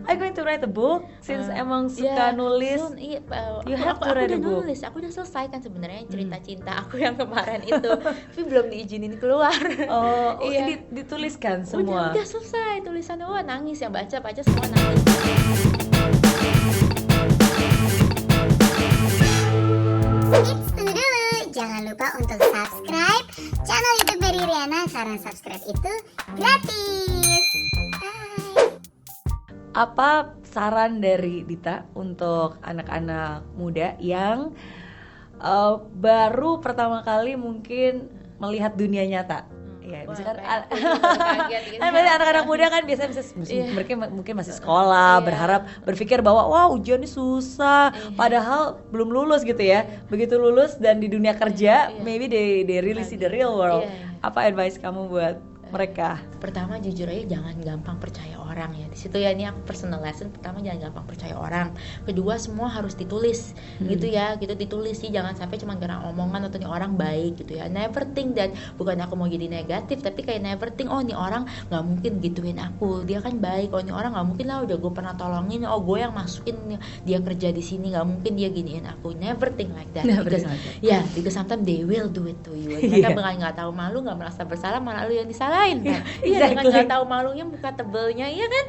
Are you going to write a book? Since emang suka nulis, you have to write a book. Aku udah selesai kan sebenarnya cerita cinta aku yang kemarin itu, tapi belum diizinin keluar. Ini dituliskan semua. Udah selesai tulisannya, nangis yang baca semua nangis. Tunggu dulu, jangan lupa untuk subscribe channel YouTube dari Riana karena subscribe itu gratis. Bye. Apa saran dari Dita untuk anak-anak muda yang baru pertama kali mungkin melihat dunia nyata? Ya, misalkan anak-anak muda kan biasanya mereka mungkin masih sekolah, berpikir bahwa ujian ini susah, padahal belum lulus gitu ya. Begitu lulus dan di dunia kerja, maybe they really see the real world. Apa advice kamu buat mereka? Pertama jujur aja jangan gampang percaya orang ya. Di situ ya, ini aku personal lesson. Pertama jangan gampang percaya orang. Kedua semua harus ditulis gitu ya, gitu ditulis sih, jangan sampai cuma karena omongan atau nih orang baik gitu ya. Never think that, bukan aku mau jadi negatif, tapi kayak never think nih orang nggak mungkin gituin aku, dia kan baik. Nih orang nggak mungkin lah, udah gue pernah tolongin, gue yang masukin dia kerja di sini, nggak mungkin dia giniin aku. Never think like that. Because sometimes they will do it to you. Mereka nggak tahu malu, nggak merasa bersalah, malah lu yang disalahin kan. Dengan nggak tahu malunya muka tebelnya, iya kan?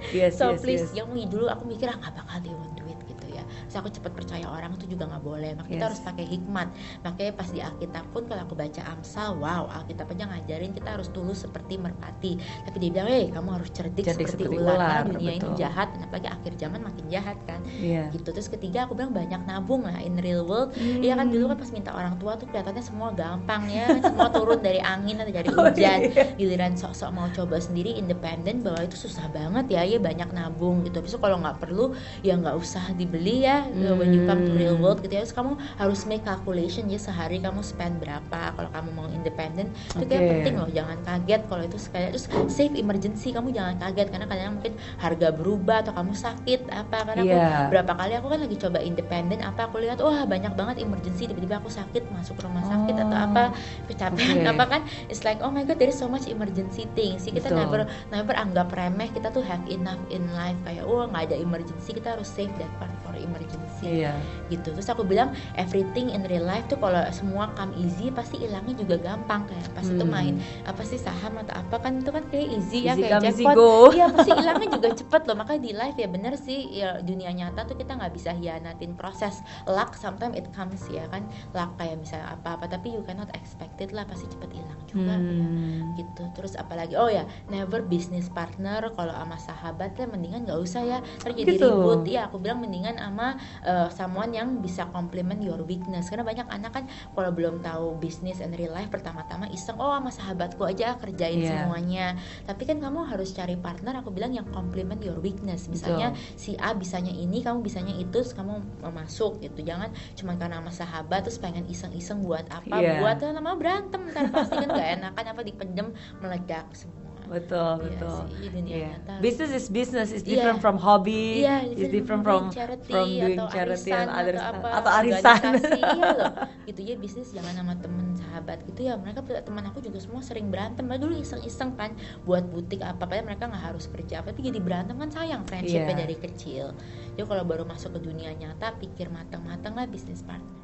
Please, yang dulu aku mikir nggak bakal dia won't do it gitu ya. Terus aku cepat percaya orang itu juga nggak boleh. Makanya kita harus pakai hikmat. Makanya pas di Alkitab pun kalau aku baca Amsal, Alkitab aja ngajarin kita harus tulus seperti merpati. Tapi dia bilang, kamu harus cerdik seperti ular. Karena dunia ini jahat, dan apalagi akhir zaman makin jahat kan. Gitu. Terus ketiga aku bilang banyak nabung lah in real world. Iya kan, dulu kan pas minta orang tua tuh kelihatannya semua gampang ya, semua turun dari angin atau dari hujan. Giliran sok-sok mau coba sendiri independen, bahwa itu susah banget ya banyak nabung gitu. Terus kalau nggak perlu ya nggak usah dibeli ya. When you come to real world gitu ya, terus kamu harus make calculation ya, sehari kamu spend berapa kalau kamu mau independen. Itu kayak penting loh, jangan kaget kalau itu sekali. Terus save emergency, kamu jangan kaget karena kadang mungkin harga berubah atau kamu sakit karena aku berapa kali aku kan lagi coba independen, aku lihat banyak banget emergency, tiba-tiba aku sakit masuk rumah sakit atau kecapean kan, it's like oh my god, there is so much emergency things. Kita never anggap remeh, kita tuh have enough in life, kayak nggak ada emergency, kita harus save that part for emergency gitu. Terus aku bilang everything in real life tuh kalau semua come easy pasti hilangnya juga gampang. Kayak pas itu main saham atau apa kan, itu kan kayak easy ya, kayak jackpot, pasti hilangnya juga cepet loh. Makanya di life ya bener sih ya, dunia nyata tuh kita nggak bisa hianatin proses. Luck sometimes it comes ya kan, luck kayak misalnya apa-apa, tapi you cannot expect it lah, pasti cepet hilang juga ya gitu. Terus apalagi never business partner. Kalau sama sahabat ya mendingan nggak usah ya, terjadi ribut ya. Aku bilang mendingan sama someone yang bisa complement your weakness. Karena banyak anak kan kalau belum tahu business and real life, pertama-tama iseng sama sahabatku aja kerjain semuanya. Tapi kan kamu harus cari partner, aku bilang yang complement your weakness. Misalnya si A bisanya ini, kamu bisanya itu, terus kamu masuk gitu. Jangan cuma karena sama sahabat terus pengen iseng-iseng buat buat nama berantem, ntar pasti kan gak enakan, dipendem meledak semua. Betul. Business is business, is different from hobby, is different from doing charity and other stuff, atau arisan. Gitu ya, bisnis jangan sama temen sahabat gitu ya. Mereka teman aku juga semua sering berantem. Mereka dulu iseng-iseng kan buat butik padahal mereka nggak harus kerja tapi jadi berantem kan, sayang friendshipnya dari kecil. Jadi kalau baru masuk ke dunia nyata, pikir matang-matang lah bisnis partner.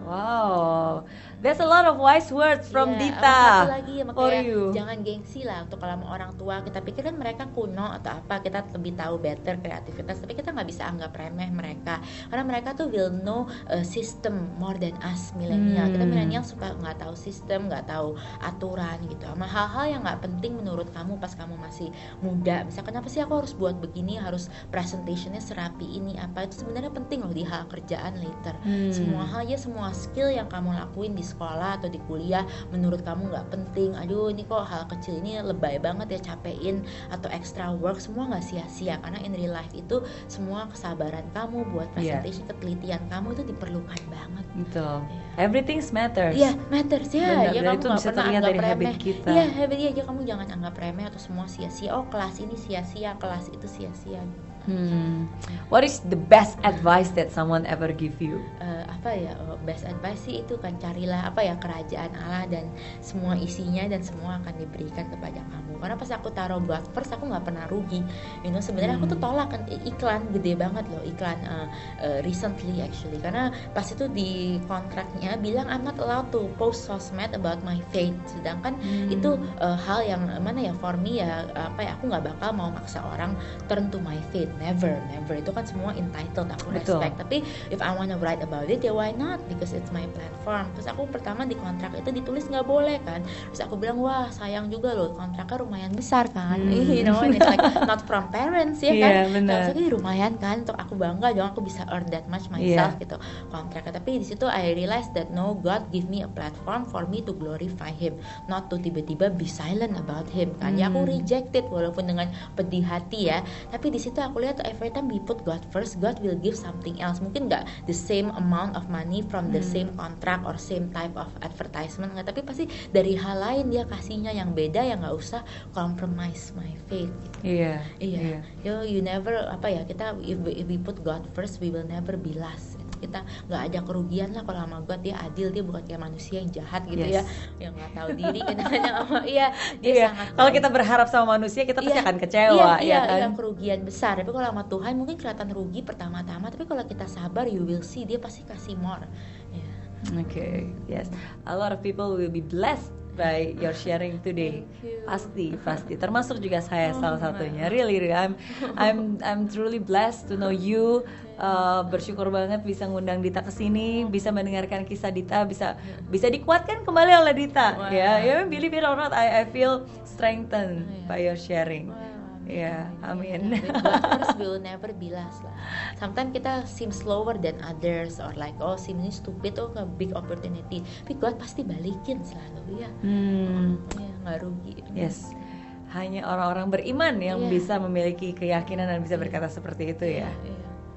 Wow, there's a lot of wise words from Dita. Satu lagi ya, for makanya you. Jangan gengsi lah untuk kalau sama orang tua. Kita pikir kan mereka kuno atau apa, kita lebih tahu better kreativitas, tapi kita nggak bisa anggap remeh mereka, karena mereka tuh will know system more than us milenial. Kita milenial suka nggak tahu sistem, nggak tahu aturan gitu, sama hal-hal yang nggak penting menurut kamu pas kamu masih muda. Misalkan kenapa sih aku harus buat begini, harus presentationnya serapi ini apa, itu sebenarnya penting loh di hal kerjaan later. Semua hal semua skill yang kamu lakuin di sekolah atau di kuliah menurut kamu nggak penting, ini kok hal kecil ini lebay banget ya, capein atau extra work, semua nggak sia-sia. Karena in real life itu semua kesabaran kamu buat presentation, ketelitian kamu itu diperlukan banget. Betul. Everything matters. Matters ya. Ya kamu nggak pernah anggap remeh. Habit kita. Habit aja, kamu jangan anggap remeh atau semua sia-sia. Kelas ini sia-sia, kelas itu sia-sia. What is the best advice that someone ever give you? Best advice sih itu kan, carilah kerajaan Allah dan semua isinya dan semua akan diberikan kepada kamu. Karena pas aku taruh God first, aku nggak pernah rugi. Sebenarnya aku tuh tolak kan iklan gede banget loh, iklan recently actually, karena pas itu di kontraknya bilang I'm not allowed to post sosmed about my faith. Sedangkan itu hal yang for me aku nggak bakal mau maksa orang turn to my faith, never. Itu kan semua entitled, aku respect. Tapi if I wanna write about it, ya why not, because it's my platform. Terus aku pertama di kontrak itu ditulis nggak boleh kan, terus aku bilang wah sayang juga loh, kontraknya lumayan besar kan, and it's like not from parents ya kan, terus lumayan kan, untuk aku bangga dong aku bisa earn that much myself gitu kontraknya. Tapi di situ I realized that no, God give me a platform for me to glorify Him, not to tiba-tiba be silent about Him kan. Ya aku rejected walaupun dengan pedih hati ya, tapi di situ aku lihat every time we put God first, God will give something else. Mungkin nggak the same amount of money from the same contract or same type of advertisement, tapi pasti dari hal lain dia kasihnya yang beda, yang nggak usah compromise my faith gitu. You never kita if we put God first, we will never be last. Kita nggak ada kerugian lah kalau sama God, dia adil, dia bukan kayak manusia yang jahat gitu ya, yang nggak tahu diri kadang-kadang dia sangat. Kalau kita berharap sama manusia, kita pasti akan kecewa kan. Kerugian besar. Tapi kalau sama Tuhan mungkin kelihatan rugi pertama-tama, tapi kalau kita sabar, you will see, dia pasti kasih more. Okay, yes, a lot of people will be blessed by your sharing today. Pasti, termasuk juga saya salah satunya. Really, I'm truly blessed to know you. Bersyukur banget bisa ngundang Dita ke sini, bisa mendengarkan kisah Dita, bisa dikuatkan kembali oleh Dita. Believe it or not, I feel strengthened by your sharing. Amin. With God first, we will never be last lah. Sometimes kita seem slower than others, or like seem stupid, a big opportunity. Tapi God pasti balikin selalu ya. Nggak rugi. Yes. Hanya orang-orang beriman yang bisa memiliki keyakinan dan bisa berkata seperti itu ya.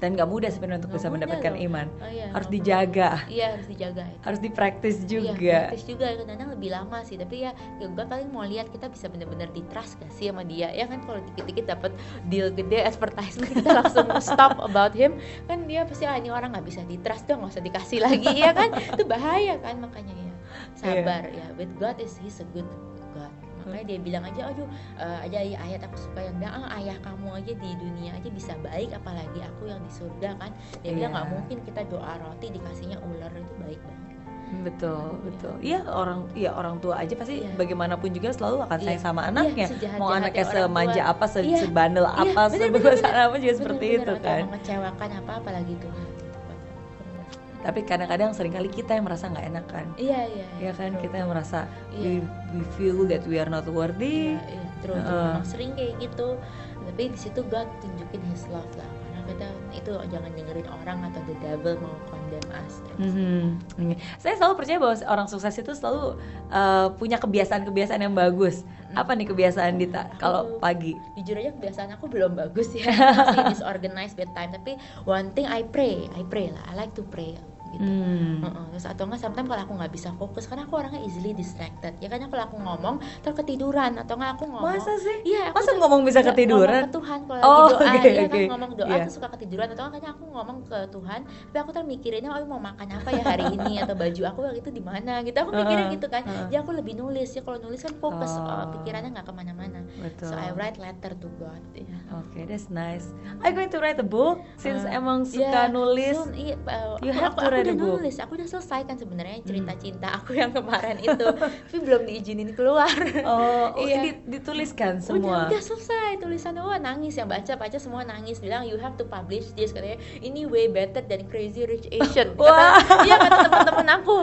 Dan gak mudah sebenarnya untuk bisa mendapatkan iman. Harus dijaga. Harus dijaga. Harus dipraktis juga. Praktis juga, kadang-kadang lebih lama sih. Tapi gue paling mau lihat kita bisa benar-benar di-trust gak sih sama dia. Ya kan kalau dikit-dikit dapat deal gede advertisement, kita langsung stop about him. Kan dia pasti ini orang gak bisa di-trust, dong gak usah dikasih lagi ya kan. Itu bahaya kan, makanya sabar with God he's a good God. Makanya dia bilang aja, ada ayat aku suka yang bilang ayah kamu aja di dunia aja bisa baik, apalagi aku yang di surga kan. Dia bilang nggak mungkin kita doa roti dikasihnya ular, itu baik banget. Betul. Orang tua aja pasti bagaimanapun juga selalu akan sayang sama anaknya. Mau anaknya semanja apa, sebandel apa, sebesar apa juga seperti itu kan. Mengecewakan apalagi Tuhan. Tapi kadang-kadang seringkali kita yang merasa nggak enak kan. Iya kan, kita yang merasa we feel that we are not worthy. Memang sering kayak gitu. Tapi di situ God tunjukin His love lah. Karena kita itu jangan dengerin orang atau the devil mau condemn us. Saya selalu percaya bahwa orang sukses itu selalu punya kebiasaan-kebiasaan yang bagus. Apa nih kebiasaan Dita kalau pagi? Jujur aja kebiasaan aku belum bagus ya, masih disorganized bedtime. Tapi one thing I pray lah. I like to pray gitu. Terus atau enggak sometimes kalau aku nggak bisa fokus karena aku orangnya easily distracted. Ya kan kalau aku ngomong terketiduran atau enggak aku ngomong. Masa sih? Iya. Masa ngomong bisa ketiduran? Ngomong ke Tuhan kalau lagi doa, kan ngomong doa tuh suka ketiduran. Atau enggak aku ngomong ke Tuhan, tapi aku mikirinnya mau makan apa ya hari ini atau baju aku itu di mana gitu. Aku mikirin gitu kan. Jadi aku lebih nulis ya. Kalau nulis kan fokus, pikirannya nggak kemana-mana. So I write letter to God. Okay, that's nice. I'm going to write a book since emang suka nulis. You have to write a book. Aku udah selesai kan sebenarnya cerita cinta aku yang kemarin itu, tapi belum diizinin keluar. Dituliskan semua. Udah selesai tulisan, nangis yang baca semua nangis, bilang you have to publish this, katanya ini way better than Crazy Rich Asian. Kata teman-teman aku.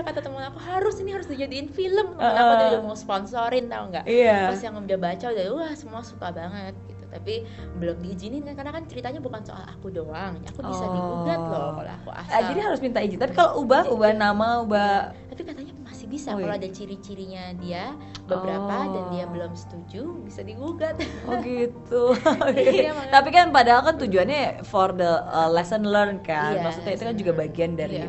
Kata teman aku harus dijadiin film. Aku udah mau sponsorin, tau nggak? Pas yang udah baca udah semua suka banget gitu. Tapi belum diizinin kan, karena kan ceritanya bukan soal aku doang. Aku bisa digugat loh kalau aku asal. Jadi harus minta izin. Tapi kalau ubah nama, tapi katanya masih bisa kalau ada ciri-cirinya dia beberapa dan dia belum setuju, bisa digugat. Gitu. Tapi kan padahal kan tujuannya for the lesson learned kan. Maksudnya itu kan juga bagian dari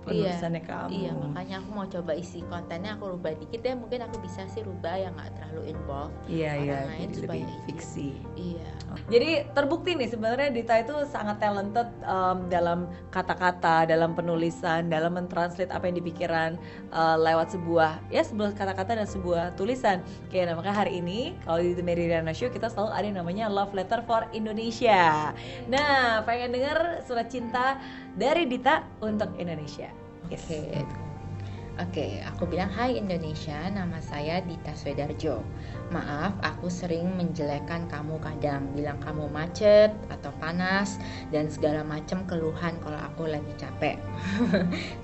penulisannya kamu. Iya, makanya aku mau coba isi kontennya aku rubah dikit ya, mungkin aku bisa sih rubah yang nggak terlalu involve orang lain jadi supaya lebih fiksi. Iya. Jadi terbukti nih sebenarnya Dita itu sangat talented dalam kata-kata, dalam penulisan, dalam mentranslate apa yang dipikiran lewat sebuah kata-kata dan sebuah tulisan. Oke, nah makanya hari ini kalau di The Mary Riana Show kita selalu ada yang namanya Love Letter for Indonesia. Nah, pengen dengar surat cinta dari Dita untuk Indonesia. Yes. Oke, aku bilang hai Indonesia, nama saya Dita Swedarjo. Maaf, aku sering menjelekkan kamu kadang, bilang kamu macet atau panas dan segala macam keluhan kalau aku lagi capek.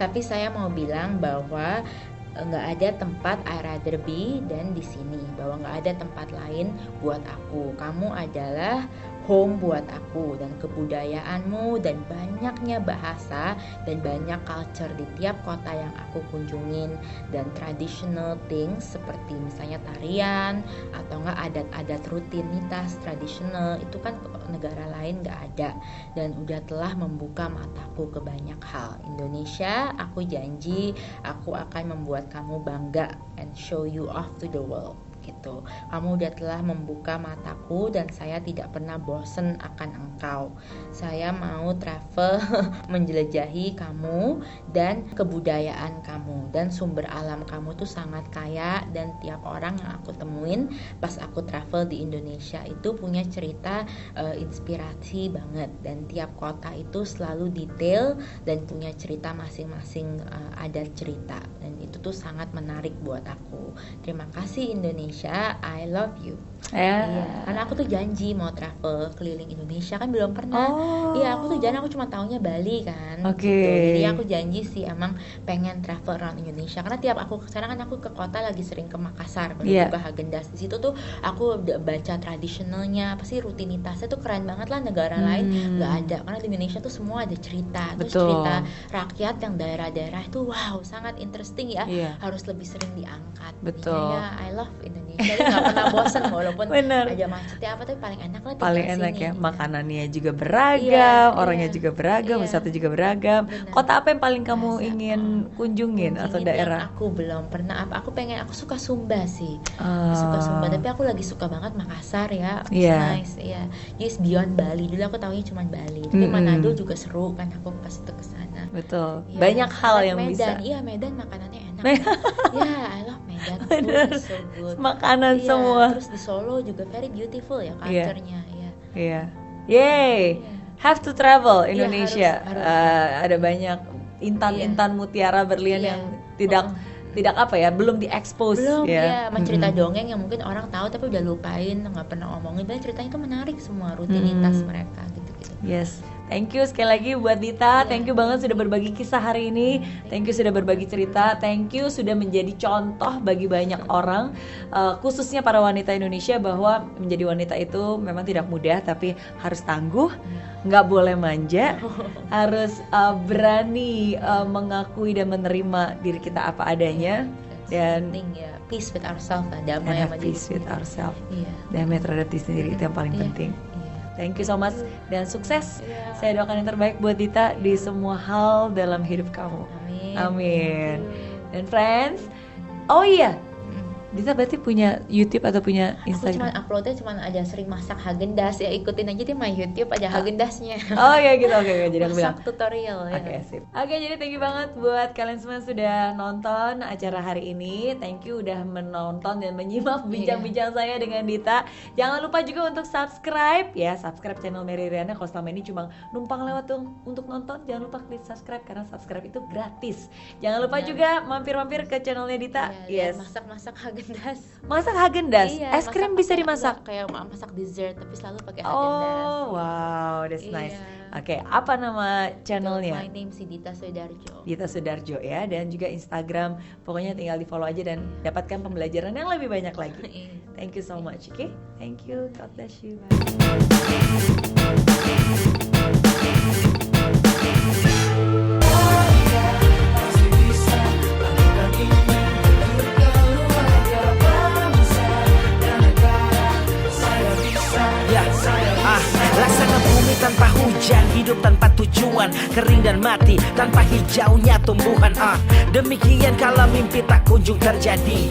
Tapi saya mau bilang bahwa nggak ada tempat I rather be dan di sini, bahwa nggak ada tempat lain buat aku. Kamu adalah home buat aku, dan kebudayaanmu dan banyaknya bahasa dan banyak culture di tiap kota yang aku kunjungin, dan traditional things seperti misalnya tarian atau nggak adat-adat rutinitas tradisional itu kan negara lain nggak ada, dan udah telah membuka mataku ke banyak hal. Indonesia, aku janji aku akan membuat kamu bangga and show you off to the world. Gitu. Kamu udah telah membuka mataku dan saya tidak pernah bosen akan engkau. Saya mau travel menjelajahi kamu dan kebudayaan kamu, dan sumber alam kamu tuh sangat kaya, dan tiap orang yang aku temuin pas aku travel di Indonesia itu punya cerita inspirasi banget, dan tiap kota itu selalu detail dan punya cerita masing-masing, ada cerita, dan itu tuh sangat menarik buat aku. Terima kasih Indonesia, I love you. Iya, karena aku tuh janji mau travel keliling Indonesia, kan belum pernah. Iya, aku tuh janji, aku cuma taunya Bali kan. Gitu. Jadi aku janji sih emang pengen travel around Indonesia, karena tiap aku kesana kan aku ke kota lagi sering ke Makassar, ke Haagen-Dazs. Di situ tuh aku baca tradisionalnya, pasti rutinitasnya tuh keren banget lah, negara lain nggak ada. Karena di Indonesia tuh semua ada cerita, terus cerita rakyat yang daerah-daerah itu wow sangat interesting ya. Harus lebih sering diangkat. Betul. Ya, I love Indonesia. Jadi nggak pernah bosan walaupun aja macetnya apa, tapi paling enak lah tinggal paling enak sini, ya, makanannya juga beragam, orangnya juga beragam, wisata juga beragam. Kota apa yang paling kamu ingin kunjungin atau daerah? Aku belum pernah. Aku pengen, aku suka Sumba sih. Aku suka Sumba, tapi aku lagi suka banget Makassar ya. Nice. Iya. Just beyond Bali. Dulu aku taunya cuma Bali. Tapi Manado juga seru kan, aku pas itu ke sana. Betul. Banyak hal yang Medan. bisa. Iya, Medan makanannya enak. Ya, I love Medan. Food is so good. Makanan semua. Terus di Solo juga very beautiful ya culture-nya. Iya. Yay. Have to travel Indonesia. Harus. Ada banyak intan-intan mutiara berlian yang tidak apa ya, belum diekspos. Belum ya, cerita dongeng yang mungkin orang tahu tapi udah lupain, nggak pernah omongin. Dan ceritanya itu menarik semua, rutinitas mereka gitu-gitu. Yes. Thank you sekali lagi buat Dita. Thank you banget sudah berbagi kisah hari ini. Thank you sudah berbagi cerita. Thank you sudah menjadi contoh bagi banyak orang, khususnya para wanita Indonesia, bahwa menjadi wanita itu memang tidak mudah, tapi harus tangguh, nggak boleh manja, harus berani mengakui dan menerima diri kita apa adanya. Dan peace with ourselves, damai sama diri. Peace with ourselves. Damai terhadap diri sendiri itu yang paling penting. Thank you so much dan sukses. Saya doakan yang terbaik buat Dita di semua hal dalam hidup kamu. Amin. Dan friends, Dita berarti punya YouTube atau punya Instagram? Aku uploadnya cuma ada sering masak Haagen-Dazs, ya ikutin aja deh my YouTube, ada Haagen-Dazsnya. Oh ya gitu, oke. Jadi aku bilang masak tutorial ya. Oke, sip. Oke, jadi thank you banget buat kalian semua sudah nonton acara hari ini. Thank you udah menonton dan menyimak bincang-bincang saya dengan Dita. Jangan lupa juga untuk subscribe channel Mary Riana. Kalau selama ini cuma numpang lewat untuk nonton, jangan lupa klik subscribe, karena subscribe itu gratis. Jangan lupa juga mampir-mampir ke channelnya Dita. Masak Haagen-Dazs. Masak Haagen-Dazs. Es krim bisa dimasak. Kayak masak dessert tapi selalu pakai Haagen-Dazs. Oh, wow, that's nice. Oke, apa nama channelnya? My name si Dita Swedarjo. Dita Swedarjo ya, dan juga Instagram. Pokoknya tinggal di follow aja dan dapatkan pembelajaran yang lebih banyak lagi. Thank you so much. Oke, thank you. God bless you. Bye. Laksana bumi tanpa hujan. hujan, hidup tanpa tujuan, kering dan mati tanpa hijaunya tumbuhan. Demikian kalau mimpi tak kunjung terjadi,